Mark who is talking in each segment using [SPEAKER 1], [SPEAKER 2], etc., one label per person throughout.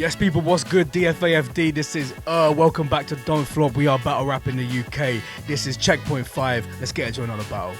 [SPEAKER 1] Yes, people, what's good? DFAFD, this is welcome back to Don't Flop. We are battle rap in the UK. This is Checkpoint 5. Let's get into another battle.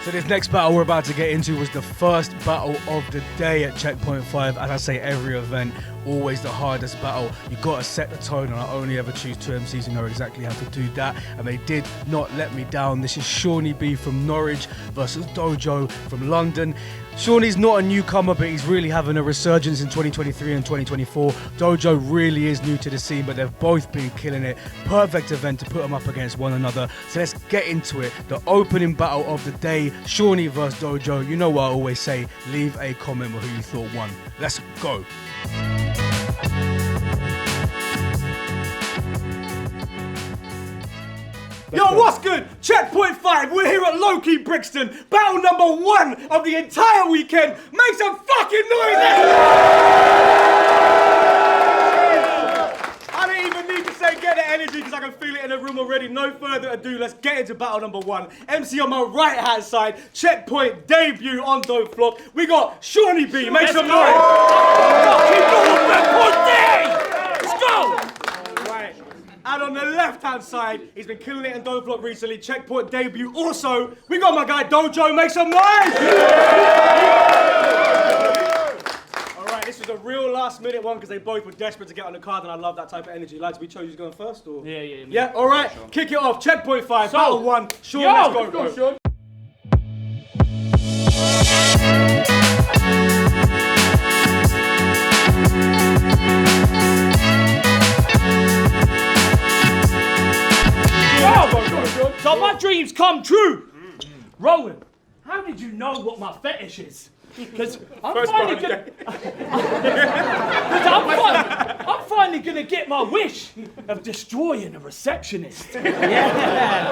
[SPEAKER 1] So this next battle we're about to get into was the first battle of the day at Checkpoint 5. As I say, every event, always the hardest battle. You gotta set the tone, and I only ever choose two MCs who know exactly how to do that, and they did not let me down. This is SEANY B from Norwich versus DOEJOE from London. SEANY's not a newcomer, but he's really having a resurgence in 2023 and 2024. DOEJOE really is new to the scene, but they've both been killing it. Perfect event to put them up against one another. So let's get into it. The opening battle of the day, SEANY versus DOEJOE. You know what I always say, leave a comment with who you thought won. Let's go.
[SPEAKER 2] Yo, what's good? Checkpoint 5, we're here at Low-Key Brixton. Battle number 1 of the entire weekend. Make some fucking noise! I don't even need to say get the energy because I can feel it in the room already. No further ado, let's get into battle number 1. MC on my right hand side, Checkpoint debut on Don't Flop. We got SEANY B, make some noise! Let's go! And on the left-hand side, he's been killing it in Don't Flop recently. Checkpoint debut. Also, we got my guy DOEJOE. Make some noise! All right, this was a real last-minute one because they both were desperate to get on the card, and I love that type of energy. Lads, we chose you going first, or?
[SPEAKER 3] Yeah.
[SPEAKER 2] Yeah. All right, sure. Kick it off. Checkpoint 5,
[SPEAKER 3] so,
[SPEAKER 2] battle 1. Sean, let's go, Sean.
[SPEAKER 3] So my dreams come true. Rowan, how did you know what my fetish is? Because I'm finally gonna get my wish of destroying a receptionist. Yeah.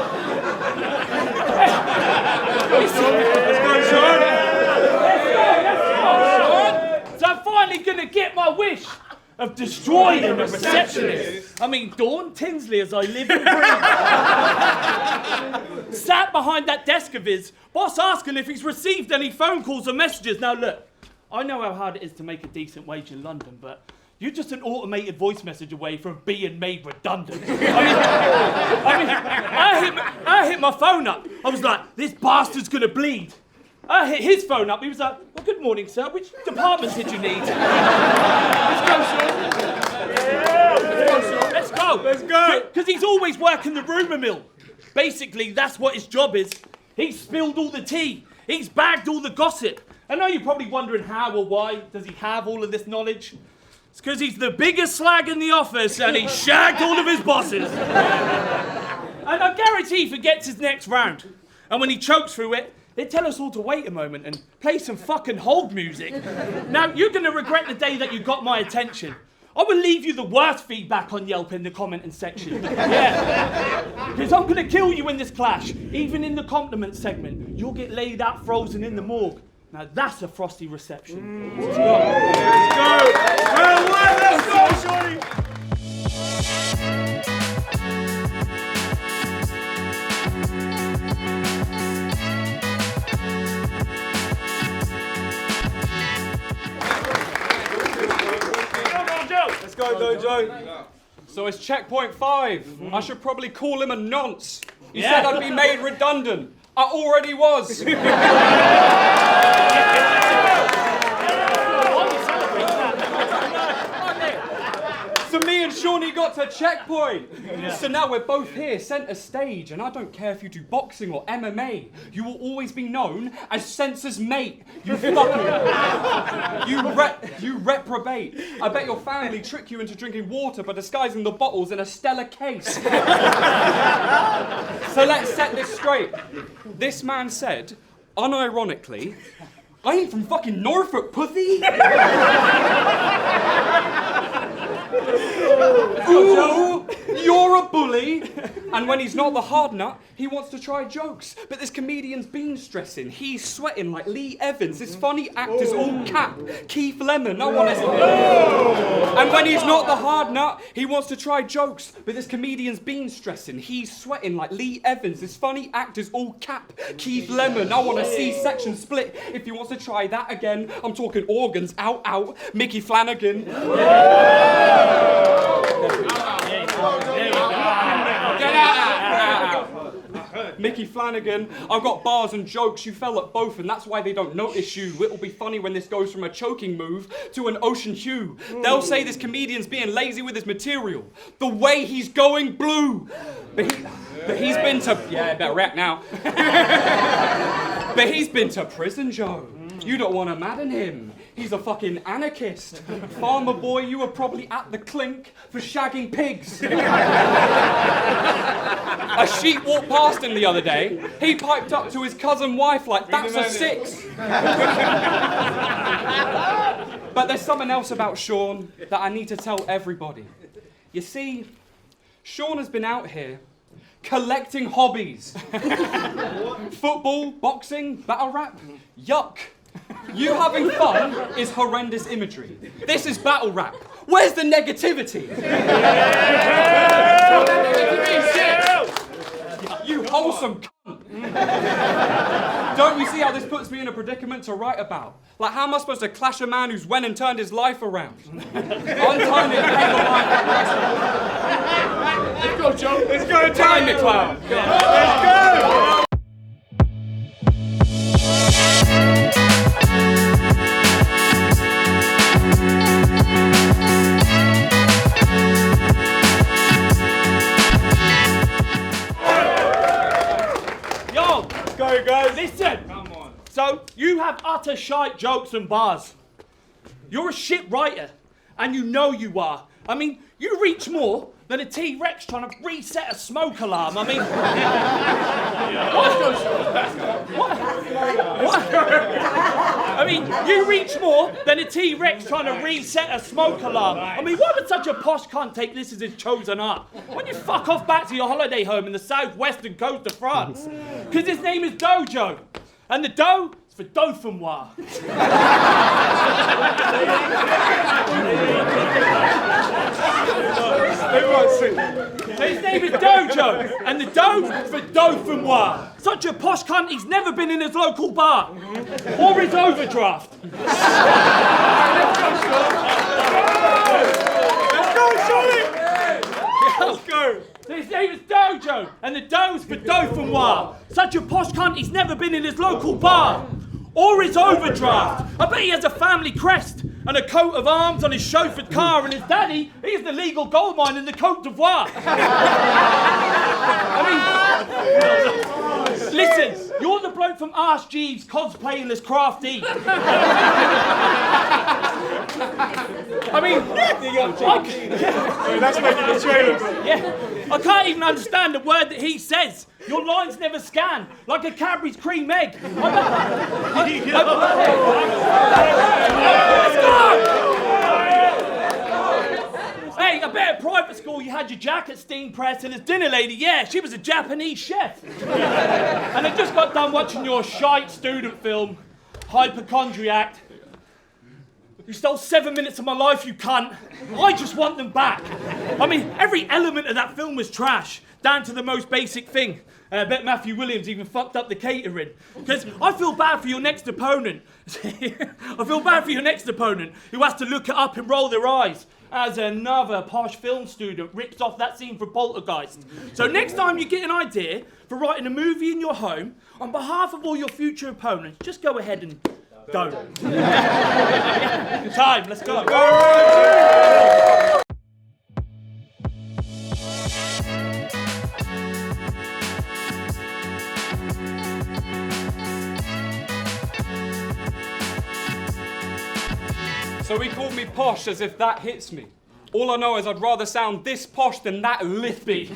[SPEAKER 3] Let's go, Sean. So I'm finally gonna get my wish of destroying a receptionist. I mean, Dawn Tinsley as I live and breathe. Sat behind that desk of his, boss asking if he's received any phone calls or messages. Now look, I know how hard it is to make a decent wage in London, but you're just an automated voice message away from being made redundant. I hit my phone up. I was like, this bastard's gonna bleed. I hit his phone up. He was like, well, good morning, sir. Which departments did you need? Let's go.
[SPEAKER 2] Let's go.
[SPEAKER 3] Because he's always working the rumour mill. Basically, that's what his job is. He's spilled all the tea. He's bagged all the gossip. I know you're probably wondering how or why does he have all of this knowledge. It's because he's the biggest slag in the office and he shagged all of his bosses. And I guarantee he forgets his next round. And when he chokes through it, they tell us all to wait a moment and play some fucking hold music. Now, you're going to regret the day that you got my attention. I will leave you the worst feedback on Yelp in the commenting section. Yeah. Because I'm going to kill you in this clash. Even in the compliment segment, you'll get laid out frozen in the morgue. Now, that's a frosty reception. Let's go.
[SPEAKER 2] Let's go. Well, let's go, SEANY. Let's go, DOEJOE.
[SPEAKER 4] So it's Checkpoint 5. I should probably call him a nonce. He said I'd be made redundant. I already was. So me and SEANY got to Checkpoint. So now we're both here, centre stage, and I don't care if you do boxing or MMA. You will always be known as Censor's mate. You fucking... You reprobate. I bet your family trick you into drinking water by disguising the bottles in a Stella case. So let's set this straight. This man said, unironically, I ain't from fucking Norfolk, pussy. Ooh, you're a bully. Finally, and when he's not the hard nut, he wants to try jokes. But this comedian's been stressing. He's sweating like Lee Evans. This funny actor's all cap. Keith Lemon, no one has. And when he's not the hard nut, he wants to try jokes. But this comedian's been stressing. He's sweating like Lee Evans. This funny actor's all cap. Keith Lemon, I want a C-section split. If he wants to try that again, I'm talking organs, out, Mickey Flanagan. Get out. Mickey Flanagan, I've got bars and jokes, you fell at both and that's why they don't notice you. It'll be funny when this goes from a choking move to an ocean hue. They'll say this comedian's being lazy with his material. The way he's going blue. But he's been to... Yeah, better react now. But he's been to prison, Joe. You don't want to madden him. He's a fucking anarchist. Farmer boy, you were probably at the clink for shagging pigs. A sheep walked past him the other day. He piped up to his cousin wife like, that's a 6. But there's something else about Sean that I need to tell everybody. You see, Sean has been out here collecting hobbies. Football, boxing, battle rap. Yuck. You having fun is horrendous imagery. This is battle rap. Where's the negativity? You wholesome cunt. Don't you see how this puts me in a predicament to write about? Like, how am I supposed to clash a man who's went and turned his life around? Untie me, Let's go, Joe. Let's go, time it, clown. Let's go.
[SPEAKER 3] Go, guys. Listen. Come on. So, you have utter shite jokes and bars. You're a shit writer, and you know you are. I mean, you reach more than a T-Rex trying to reset a smoke alarm. I mean... What? I mean, you reach more than a T-Rex trying to reset a smoke alarm. I mean, why would such a posh cunt take this as his chosen art? Why don't you fuck off back to your holiday home in the southwestern coast of France? Because his name is DOEJOE, and the dough is for Dauphinois. His name is DOEJOE, and the dough is for Dauphinois. Such a posh cunt, he's never been in his local bar. Or his overdraft.
[SPEAKER 2] Let's go, Charlie! Let's go!
[SPEAKER 3] His name is DOEJOE, and the dough is for Dauphinois. Such a posh cunt, he's never been in his local bar. Or his overdraft. I bet he has a family crest and a coat of arms on his chauffeured car, and his daddy, he's the legal gold mine in the Côte d'Ivoire. I mean, listen, you're the bloke from Ask Jeeves cosplaying as Crafty. I mean,
[SPEAKER 2] that's making the trailer.
[SPEAKER 3] Yeah, I can't even understand a word that he says. Your lines never scan, like a Cadbury's cream egg. Let's go! Hey, I bet at private school you had your jacket steam pressed, and his dinner lady, yeah, she was a Japanese chef. And I just got done watching your shite student film, Hypochondriac. You stole 7 minutes of my life, you cunt. I just want them back. I mean, every element of that film was trash, down to the most basic thing. And I bet Matthew Williams even fucked up the catering. Because I feel bad for your next opponent. I feel bad for your next opponent who has to look it up and roll their eyes as another posh film student rips off that scene from Poltergeist. So next time you get an idea for writing a movie in your home, on behalf of all your future opponents, just go ahead and go. Time, let's go.
[SPEAKER 4] So he called me posh as if that hits me. All I know is I'd rather sound this posh than that lispy.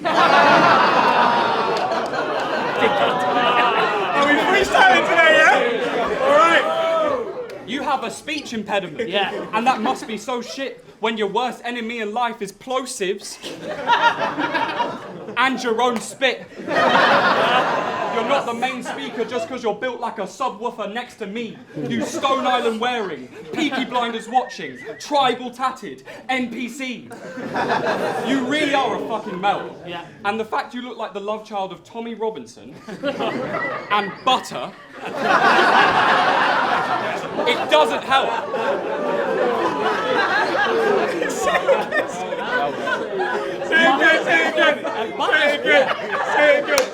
[SPEAKER 2] Are we freestyling today, yeah? All right.
[SPEAKER 4] You have a speech impediment.
[SPEAKER 3] Yeah.
[SPEAKER 4] And that must be so shit. when your worst enemy in life is plosives and your own spit. You're not the main speaker just because you're built like a subwoofer next to me. You Stone Island wearing, Peaky Blinders watching, tribal tatted, NPC. You really are a fucking melt.
[SPEAKER 3] Yeah.
[SPEAKER 4] And the fact you look like the love child of Tommy Robinson and Butter, it doesn't help.
[SPEAKER 2] Say it good.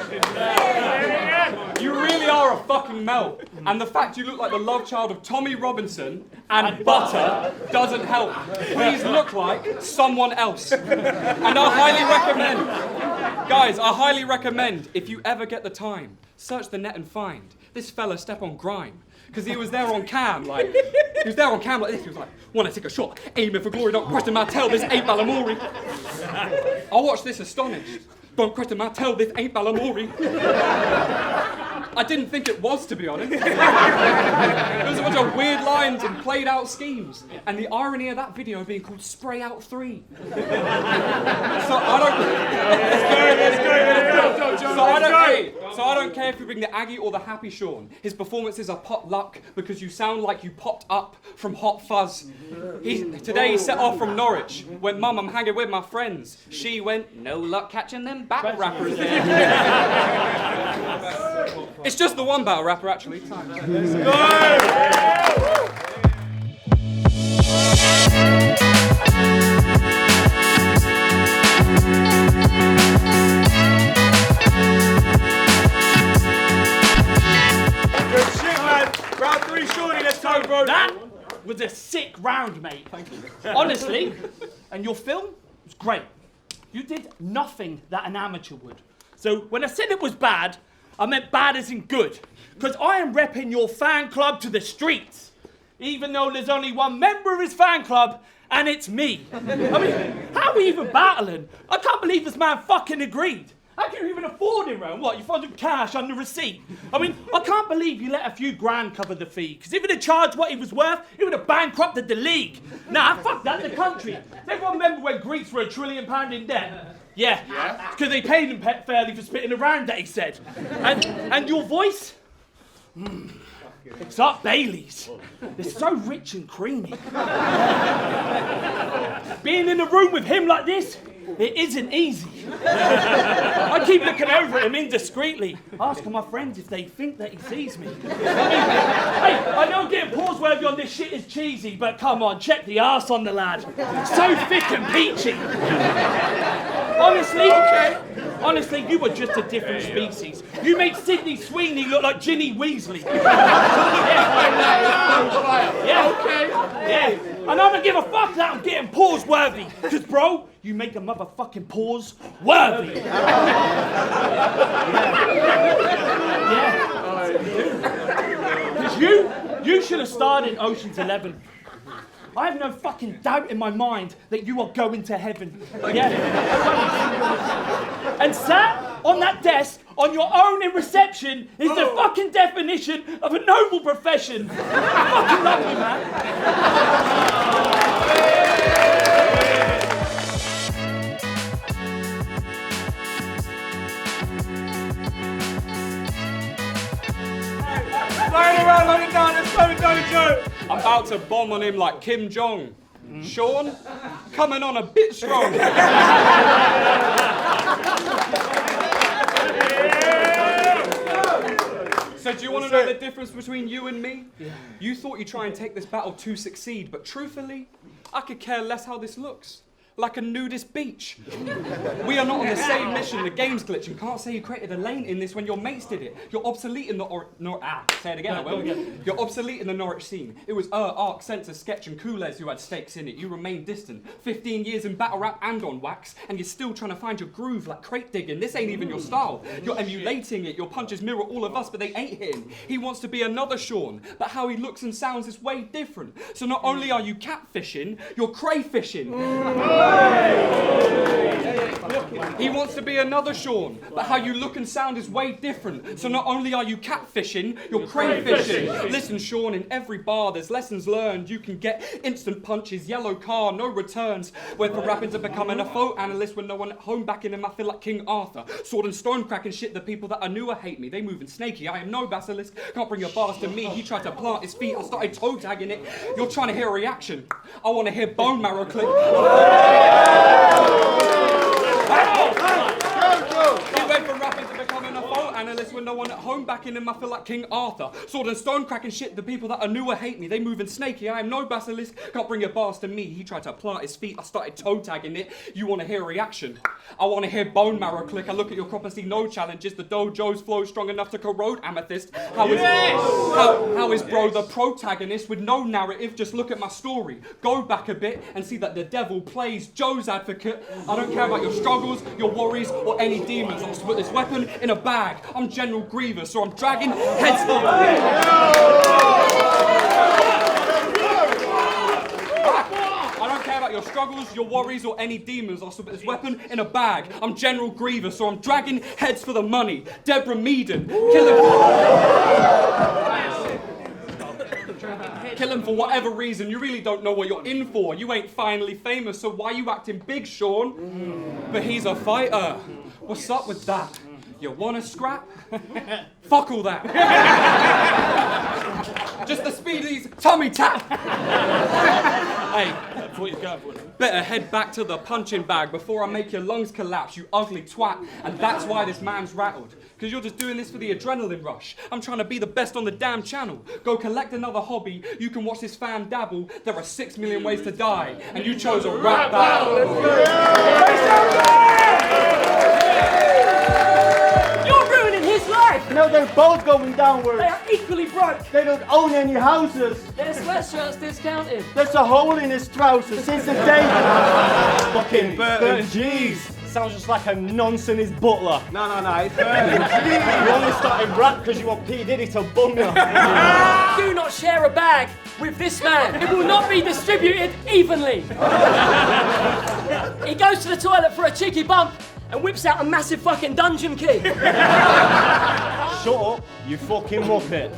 [SPEAKER 4] You really are a fucking melt. And the fact you look like the love child of Tommy Robinson and Butter doesn't help. Please look like someone else. And I highly recommend, guys, I highly recommend, if you ever get the time, search the net and find this fella step on grime. Because he was there on cam, like this. He was like, wanna take a shot, aiming for glory, don't question my tail, this ain't Balamori. I watched this astonished. Don't question my tail, this ain't Balamori. I didn't think it was, to be honest. There was a bunch of weird lines and played out schemes. And the irony of that video being called Spray Out 3. So I don't care if you bring the Aggie or the Happy Sean. His performances are pot luck because you sound like you popped up from Hot Fuzz. Today he set off from Norwich. Went, Mum, I'm hanging with my friends. She went, no luck catching them battle rappers there. It's just the one battle rapper, actually.
[SPEAKER 2] Let's go! Good shit, man. Round 3, Shawnee, let's go, bro.
[SPEAKER 3] That was a sick round, mate.
[SPEAKER 4] Thank you.
[SPEAKER 3] Honestly, and your film was great. You did nothing that an amateur would. So when I said it was bad, I meant bad as in good. Because I am repping your fan club to the streets. Even though there's only one member of his fan club, and it's me. I mean, how are we even battling? I can't believe this man fucking agreed. How can you even afford him, Ron? What, you found him cash on the receipt? I mean, I can't believe you let a few grand cover the fee. Because if he'd have charged what he was worth, he would have bankrupted the league. Nah, fuck that, the country. Everyone remember when Greece were £1 trillion in debt? Yeah, because they paid him fairly for spitting around that, he said. And your voice? It's up Bailey's. It's so rich and creamy. Being in a room with him like this, it isn't easy. I keep looking over at him indiscreetly, asking my friends if they think that he sees me. Hey, I know getting pause-worthy on this shit is cheesy, but come on, check the arse on the lad. So thick and peachy. Honestly, you were just a different species. You made Sydney Sweeney look like Ginny Weasley. Yeah. And I don't give a fuck that I'm getting pause worthy. Because, bro, you make a motherfucking pause worthy. Because you should have starred in Ocean's 11. I have no fucking doubt in my mind that you are going to heaven. Yeah. And sat on that desk on your own in reception is the fucking definition of a noble profession. I fucking love you, man.
[SPEAKER 2] Line around, line it down, let's go, DOEJOE.
[SPEAKER 4] I'm about to bomb on him like Kim Jong. Sean, coming on a bit strong. So do you want to know the difference between you and me? Yeah. You thought you'd try and take this battle to succeed, but truthfully, I could care less how this looks. Like a nudist beach. We are not on the same mission, the game's glitch. You can't say you created a lane in this when your mates did it. You're obsolete in the say it again, I will. You're obsolete in the Norwich scene. It was Arc, Sensor, Sketch and Koolez who had stakes in it. You remained distant. 15 years in battle rap and on wax, and you're still trying to find your groove like crate digging. This ain't even your style. You're emulating it. Your punches mirror all of us, but they ain't him. He wants to be another Sean, but how he looks and sounds is way different. So not only are you catfishing, you're crayfishing. He wants to be another Sean, but how you look and sound is way different. So not only are you catfishing, you're crayfishing. Listen, Sean, in every bar there's lessons learned. You can get instant punches, yellow car, no returns. Went from rapping to becoming a photo analyst when no one at home back in him. I feel like King Arthur. Sword and stone cracking shit. The people that I knew hate me. They moving snaky. I am no basilisk. Can't bring your bars to me. He tried to plant his feet. I started toe tagging it. You're trying to hear a reaction. I want to hear bone marrow click. He went from rapping to becoming a photo analyst when no one at home backing him. I feel like King Arthur. Sword and stone cracking shit. The people that I knew hate me. They moving snaky. I am no basilisk. Can't bring your bars to me. He tried to plant his feet. I started toe tagging it. You want to hear a reaction. I want to hear bone marrow click. I look at your crop and see no challenges. The DOEJOE's flow strong enough to corrode amethyst. How is bro the protagonist with no narrative? Just look at my story. Go back a bit and see that the devil plays Joe's advocate. I don't care about your struggles, your worries, or any demons. I'll put this weapon in a bag. I'm General Grievous, so I'm dragging heads. I don't care about your struggles, your worries, or any demons. I'll put this weapon in a bag. I'm General Grievous, so I'm dragging heads for the money. Deborah Meaden, kill him for whatever reason. You really don't know what you're in for. You ain't finally famous, so why you acting big, Sean? But he's a fighter. What's up with that? You wanna scrap? Fuck all that. Just the speedies tummy tap. Hey,
[SPEAKER 3] That's what he's going for.
[SPEAKER 4] better head back to the punching bag before I make your lungs collapse, you ugly twat. And that's why this man's rattled. Because you're just doing this for the adrenaline rush. I'm trying to be the best on the damn channel. Go collect another hobby. You can watch this fan dabble. There are 6 million ways to die. And you chose a rap battle.
[SPEAKER 5] You're ruining his life!
[SPEAKER 6] No, they're both going downwards.
[SPEAKER 5] They are equally broke!
[SPEAKER 6] They don't own any houses.
[SPEAKER 5] Their sweatshirts discounted!
[SPEAKER 6] There's a hole in his trousers since the day. Fucking Burton G's. Sounds just like a nonsense his butler. No, it's Burton G's. You only started rap because you want P. Diddy to bum you.
[SPEAKER 5] Do not share a bag with this man! It will not be distributed evenly! He goes to the toilet for a cheeky bump and whips out a massive fucking dungeon key!
[SPEAKER 6] Shut up, you fucking muppet.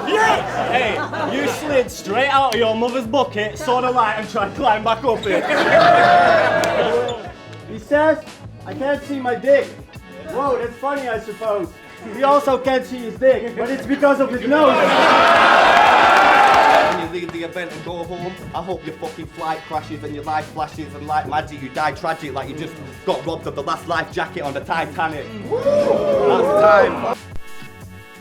[SPEAKER 6] Yes! Hey, you slid straight out of your mother's bucket, saw the light and tried to climb back up it. He says, I can't see my dick. Whoa, that's funny, I suppose. He also can't see his dick, but it's because of his nose.
[SPEAKER 7] When you leave the event and go home, I hope your fucking flight crashes and your life flashes and like magic you die tragic like you just got robbed of the last life jacket on the Titanic. Woo! That's time.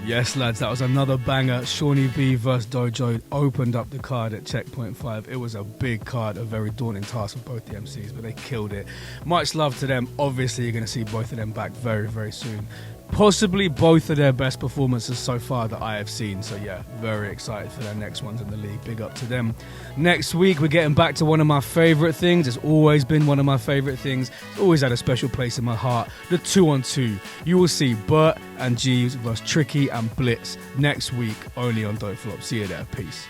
[SPEAKER 1] Yes, lads, that was another banger. SEANY B vs DOEJOE opened up the card at Checkpoint 5. It was a big card, a very daunting task for both the MCs, but they killed it. Much love to them. Obviously, you're going to see both of them back very, very soon. Possibly both of their best performances so far that I have seen. So yeah, very excited for their next ones in the league. Big up to them. Next week, we're getting back to one of my favourite things. It's always been one of my favourite things. It's always had a special place in my heart. The 2-on-2. You will see Bert and Jeeves versus Tricky and Blitz next week, only on Don't Flop. See you there. Peace.